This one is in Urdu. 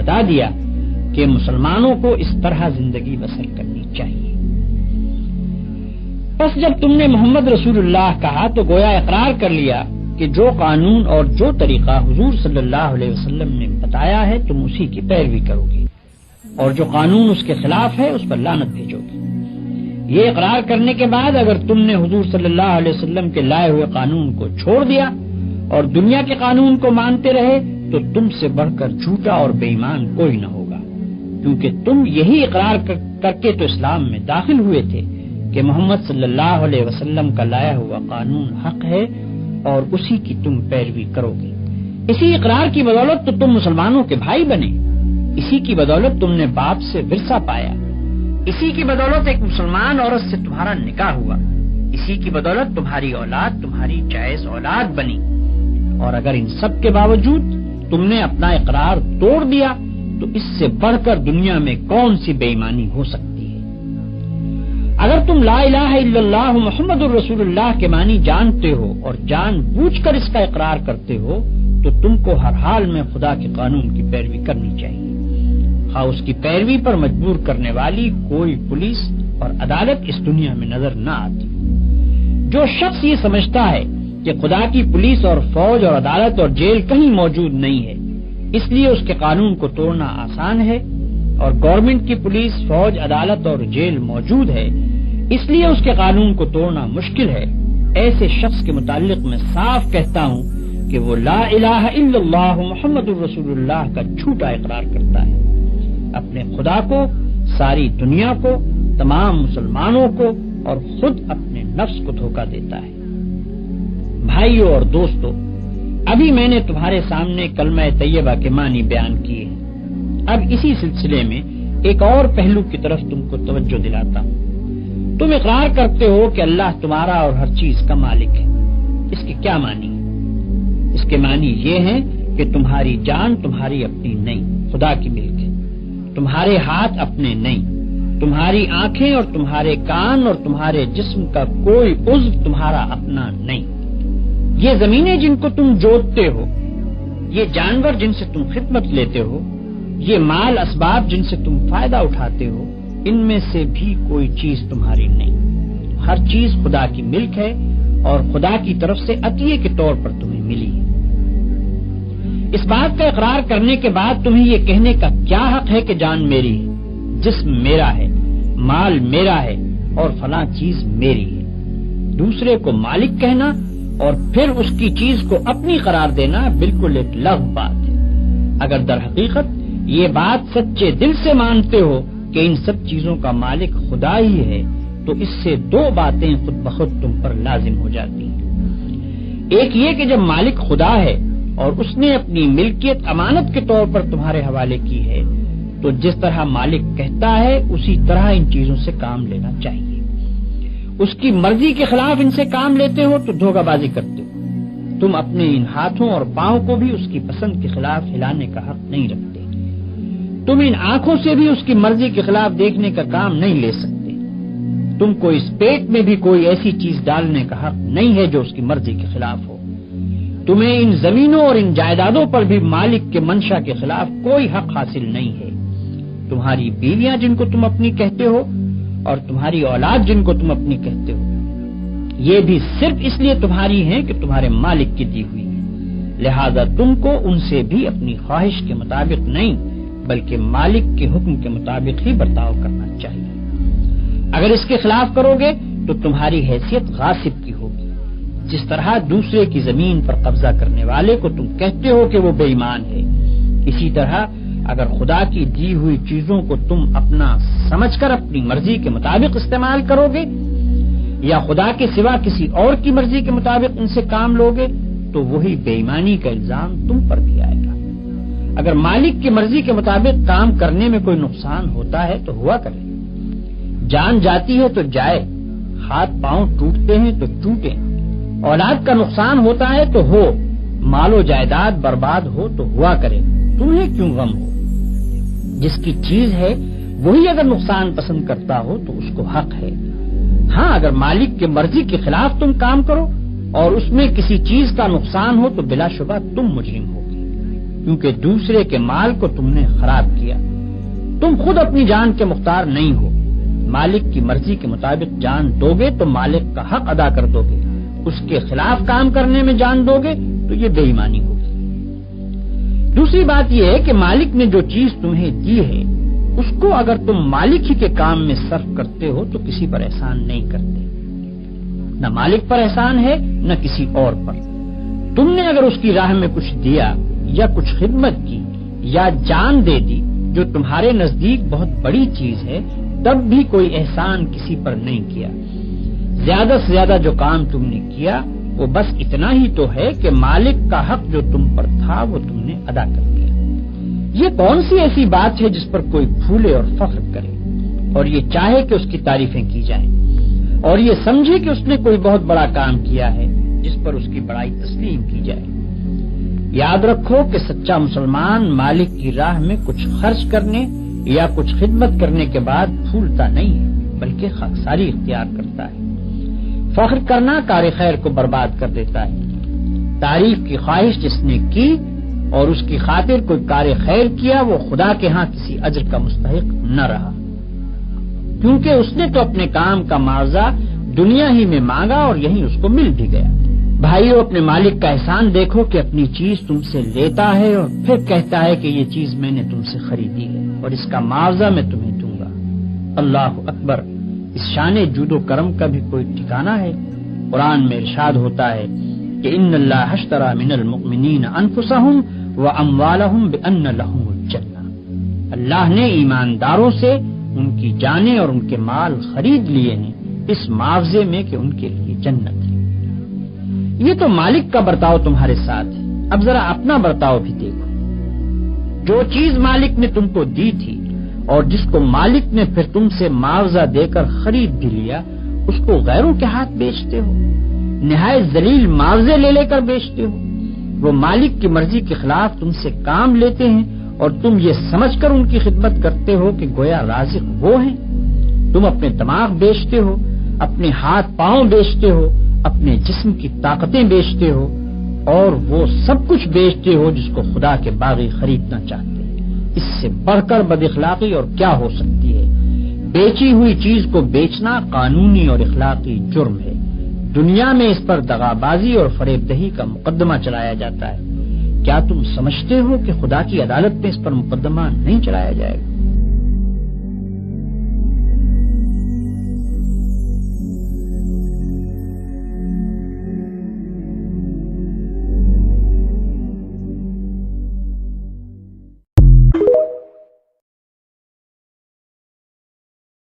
بتا دیا کہ مسلمانوں کو اس طرح زندگی بسر کرنی چاہیے۔ بس جب تم نے محمد رسول اللہ کہا تو گویا اقرار کر لیا کہ جو قانون اور جو طریقہ حضور صلی اللہ علیہ وسلم نے بتایا ہے تم اسی کی پیروی کرو گے، اور جو قانون اس کے خلاف ہے اس پر لعنت بھیجو گے۔ یہ اقرار کرنے کے بعد اگر تم نے حضور صلی اللہ علیہ وسلم کے لائے ہوئے قانون کو چھوڑ دیا اور دنیا کے قانون کو مانتے رہے تو تم سے بڑھ کر جھوٹا اور بے ایمان کوئی نہ ہوگا، کیونکہ تم یہی اقرار کر کے تو اسلام میں داخل ہوئے تھے کہ محمد صلی اللہ علیہ وسلم کا لایا ہوا قانون حق ہے اور اسی کی تم پیروی کرو گے۔ اسی اقرار کی بدولت تو تم مسلمانوں کے بھائی بنے، اسی کی بدولت تم نے باپ سے ورثہ پایا، اسی کی بدولت ایک مسلمان عورت سے تمہارا نکاح ہوا، اسی کی بدولت تمہاری اولاد تمہاری جائز اولاد بنی، اور اگر ان سب کے باوجود تم نے اپنا اقرار توڑ دیا تو اس سے بڑھ کر دنیا میں کون سی بے ایمانی ہو سکتی ہے؟ اگر تم لا الہ الا اللہ محمد الرسول اللہ کے معنی جانتے ہو اور جان بوجھ کر اس کا اقرار کرتے ہو تو تم کو ہر حال میں خدا کے قانون کی پیروی کرنی چاہیے، خواہ اس کی پیروی پر مجبور کرنے والی کوئی پولیس اور عدالت اس دنیا میں نظر نہ آتی۔ جو شخص یہ سمجھتا ہے کہ خدا کی پولیس اور فوج اور عدالت اور جیل کہیں موجود نہیں ہے اس لیے اس کے قانون کو توڑنا آسان ہے، اور گورنمنٹ کی پولیس فوج عدالت اور جیل موجود ہے اس لیے اس کے قانون کو توڑنا مشکل ہے، ایسے شخص کے متعلق میں صاف کہتا ہوں کہ وہ لا الہ الا اللہ محمد الرسول اللہ کا جھوٹا اقرار کرتا ہے، اپنے خدا کو، ساری دنیا کو، تمام مسلمانوں کو اور خود اپنے نفس کو دھوکہ دیتا ہے۔ بھائیو اور دوستو، ابھی میں نے تمہارے سامنے کلمہ طیبہ کے معنی بیان کیے ہیں، اب اسی سلسلے میں ایک اور پہلو کی طرف تم کو توجہ دلاتا ہوں۔ تم اقرار کرتے ہو کہ اللہ تمہارا اور ہر چیز کا مالک ہے، اس کے کیا معنی ہے؟ اس کے معنی یہ ہیں کہ تمہاری جان تمہاری اپنی نہیں، خدا کی ملک ہے، تمہارے ہاتھ اپنے نہیں، تمہاری آنکھیں اور تمہارے کان اور تمہارے جسم کا کوئی عضو تمہارا اپنا نہیں، یہ زمینیں جن کو تم جوتتے ہو، یہ جانور جن سے تم خدمت لیتے ہو، یہ مال اسباب جن سے تم فائدہ اٹھاتے ہو، ان میں سے بھی کوئی چیز تمہاری نہیں، ہر چیز خدا کی ملک ہے اور خدا کی طرف سے عطیے کے طور پر تمہیں ملی ہے۔ اس بات کا اقرار کرنے کے بعد تمہیں یہ کہنے کا کیا حق ہے کہ جان میری ہے، جسم میرا ہے، مال میرا ہے اور فلاں چیز میری ہے؟ دوسرے کو مالک کہنا اور پھر اس کی چیز کو اپنی قرار دینا بالکل ایک لغو بات ہے۔ اگر در حقیقت یہ بات سچے دل سے مانتے ہو کہ ان سب چیزوں کا مالک خدا ہی ہے تو اس سے دو باتیں خود بخود تم پر لازم ہو جاتی ہیں۔ ایک یہ کہ جب مالک خدا ہے اور اس نے اپنی ملکیت امانت کے طور پر تمہارے حوالے کی ہے تو جس طرح مالک کہتا ہے اسی طرح ان چیزوں سے کام لینا چاہیے۔ اس کی مرضی کے خلاف ان سے کام لیتے ہو تو دھوکہ بازی کرتے ہو، تم اپنے ان ہاتھوں اور پاؤں کو بھی اس کی پسند کے خلاف ہلانے کا حق نہیں رکھتے، تم ان آنکھوں سے بھی اس کی مرضی کے خلاف دیکھنے کا کام نہیں لے سکتے، تم کو اس پیٹ میں بھی کوئی ایسی چیز ڈالنے کا حق نہیں ہے جو اس کی مرضی کے خلاف ہو، تمہیں ان زمینوں اور ان جائیدادوں پر بھی مالک کے منشا کے خلاف کوئی حق حاصل نہیں ہے۔ تمہاری بیویاں جن کو تم اپنی کہتے ہو اور تمہاری اولاد جن کو تم اپنی کہتے ہو، یہ بھی صرف اس لیے تمہاری ہیں کہ تمہارے مالک کی دی ہوئی ہے، لہذا تم کو ان سے بھی اپنی خواہش کے مطابق نہیں بلکہ مالک کے حکم کے مطابق ہی برتاؤ کرنا چاہیے۔ اگر اس کے خلاف کرو گے تو تمہاری حیثیت غاصب کی ہوگی، جس طرح دوسرے کی زمین پر قبضہ کرنے والے کو تم کہتے ہو کہ وہ بے ایمان ہے، اسی طرح اگر خدا کی دی ہوئی چیزوں کو تم اپنا سمجھ کر اپنی مرضی کے مطابق استعمال کرو گے یا خدا کے سوا کسی اور کی مرضی کے مطابق ان سے کام لوگے تو وہی بے ایمانی کا الزام تم پر بھی آئے گا۔ اگر مالک کی مرضی کے مطابق کام کرنے میں کوئی نقصان ہوتا ہے تو ہوا کرے، جان جاتی ہے تو جائے، ہاتھ پاؤں ٹوٹتے ہیں تو ٹوٹے، اولاد کا نقصان ہوتا ہے تو ہو، مال و جائیداد برباد ہو تو ہوا کرے، تمہیں کیوں غم ہو؟ جس کی چیز ہے وہی اگر نقصان پسند کرتا ہو تو اس کو حق ہے۔ ہاں، اگر مالک کی مرضی کے خلاف تم کام کرو اور اس میں کسی چیز کا نقصان ہو تو بلا شبہ تم مجرم ہوگے۔ کیونکہ دوسرے کے مال کو تم نے خراب کیا۔ تم خود اپنی جان کے مختار نہیں ہو۔ مالک کی مرضی کے مطابق جان دو گے تو مالک کا حق ادا کر دو گے، اس کے خلاف کام کرنے میں جان دو گے تو یہ بے ایمانی ہوگی۔ دوسری بات یہ ہے کہ مالک نے جو چیز تمہیں دی ہے اس کو اگر تم مالک ہی کے کام میں صرف کرتے ہو تو کسی پر احسان نہیں کرتے، نہ مالک پر احسان ہے نہ کسی اور پر۔ تم نے اگر اس کی راہ میں کچھ دیا یا کچھ خدمت کی یا جان دے دی جو تمہارے نزدیک بہت بڑی چیز ہے، تب بھی کوئی احسان کسی پر نہیں کیا۔ زیادہ سے زیادہ جو کام تم نے کیا وہ بس اتنا ہی تو ہے کہ مالک کا حق جو تم پر تھا وہ تم نے ادا کر دیا۔ یہ کون سی ایسی بات ہے جس پر کوئی پھولے اور فخر کرے اور یہ چاہے کہ اس کی تعریفیں کی جائیں اور یہ سمجھے کہ اس نے کوئی بہت بڑا کام کیا ہے جس پر اس کی بڑائی تسلیم کی جائے۔ یاد رکھو کہ سچا مسلمان مالک کی راہ میں کچھ خرچ کرنے یا کچھ خدمت کرنے کے بعد پھولتا نہیں ہے بلکہ خاکساری اختیار کرتا ہے۔ فخر کرنا کار خیر کو برباد کر دیتا ہے۔ تعریف کی خواہش جس نے کی اور اس کی خاطر کوئی کار خیر کیا وہ خدا کے ہاں کسی اجر کا مستحق نہ رہا، کیونکہ اس نے تو اپنے کام کا معاوضہ دنیا ہی میں مانگا اور یہیں اس کو مل بھی گیا۔ بھائیو، اپنے مالک کا احسان دیکھو کہ اپنی چیز تم سے لیتا ہے اور پھر کہتا ہے کہ یہ چیز میں نے تم سے خریدی ہے اور اس کا معاوضہ میں تمہیں دوں گا۔ اللہ اکبر! اس شان جود و کرم کا بھی کوئی ٹھکانہ ہے؟ قرآن میں ارشاد ہوتا ہے کہ ان اللہ اشتری من المؤمنین انفسهم واموالهم بان لهم الجنہ، اللہ نے ایمانداروں سے ان کی جانیں اور ان کے مال خرید لیے ہیں اس معاوضے میں کہ ان کے لیے جنت ہے۔ یہ تو مالک کا برتاؤ تمہارے ساتھ ہے، اب ذرا اپنا برتاؤ بھی دیکھو۔ جو چیز مالک نے تم کو دی تھی اور جس کو مالک نے پھر تم سے معاوضہ دے کر خرید بھی لیا، اس کو غیروں کے ہاتھ بیچتے ہو، نہایت ذلیل معاوضے لے لے کر بیچتے ہو۔ وہ مالک کی مرضی کے خلاف تم سے کام لیتے ہیں اور تم یہ سمجھ کر ان کی خدمت کرتے ہو کہ گویا رازق وہ ہیں۔ تم اپنے دماغ بیچتے ہو، اپنے ہاتھ پاؤں بیچتے ہو، اپنے جسم کی طاقتیں بیچتے ہو اور وہ سب کچھ بیچتے ہو جس کو خدا کے باغی خریدنا چاہتے ہیں۔ اس سے بڑھ کر بد اخلاقی اور کیا ہو سکتی ہے؟ بیچی ہوئی چیز کو بیچنا قانونی اور اخلاقی جرم ہے۔ دنیا میں اس پر دغابازی اور فریب دہی کا مقدمہ چلایا جاتا ہے۔ کیا تم سمجھتے ہو کہ خدا کی عدالت میں اس پر مقدمہ نہیں چلایا جائے گا؟